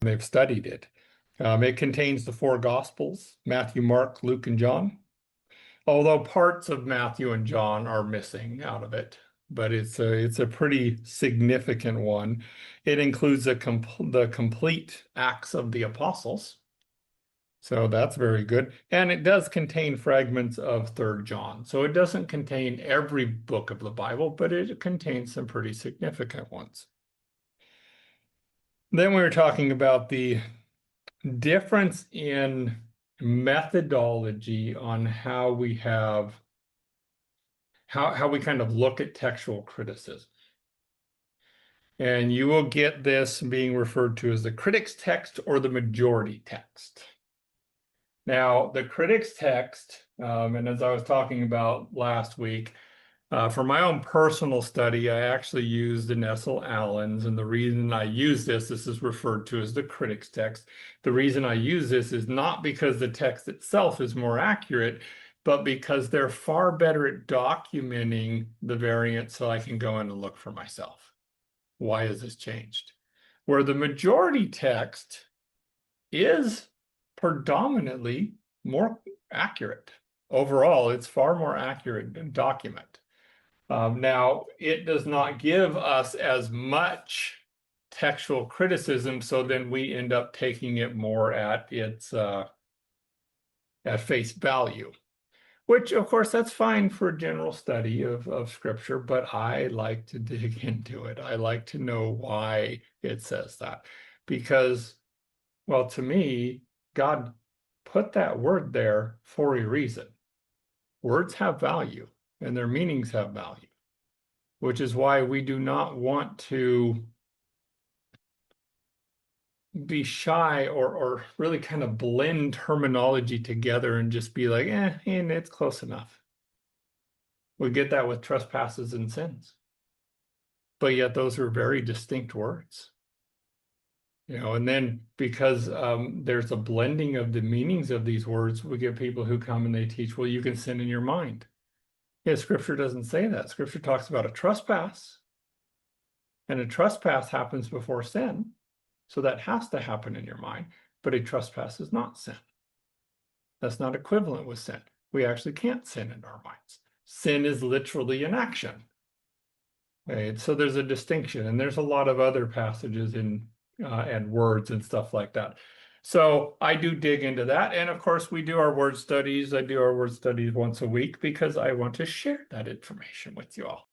they've studied it. It contains the four Gospels, Matthew, Mark, Luke, and John, although parts of Matthew and John are missing out of it. But it's a pretty significant one. It includes the complete Acts of the Apostles. So that's very good. And it does contain fragments of Third John. So it doesn't contain every book of the Bible, but it contains some pretty significant ones. Then we were talking about the difference in methodology on how we have how we kind of look at textual criticism. And you will get this being referred to as the critic's text or the majority text. Now, the critic's text, and as I was talking about last week, for my own personal study, I actually used the Nessel-Allens, and the reason I use this is referred to as the critic's text. The reason I use this is not because the text itself is more accurate, but because they're far better at documenting the variant so I can go in and look for myself. Why has this changed? Where the majority text is predominantly more accurate. Overall, it's far more accurate than document. Now, it does not give us as much textual criticism, so then we end up taking it more at its at face value, which of course that's fine for a general study of scripture, but I like to dig into it. I like to know why it says that, because, well, to me, God put that word there for a reason. Words have value and their meanings have value, which is why we do not want to be shy or really kind of blend terminology together and just be like, and it's close enough. We get that with trespasses and sins. But yet those are very distinct words. And then because there's a blending of the meanings of these words, we get people who come and they teach, well, you can sin in your mind. Yeah, Scripture doesn't say that. Scripture talks about a trespass, and a trespass happens before sin. So that has to happen in your mind, but a trespass is not sin. That's not equivalent with sin. We actually can't sin in our minds. Sin is literally an action. Right? So there's a distinction, and there's a lot of other passages in and words and stuff like that. So I do dig into that. And of course, we do our word studies. I do our word studies once a week because I want to share that information with you all.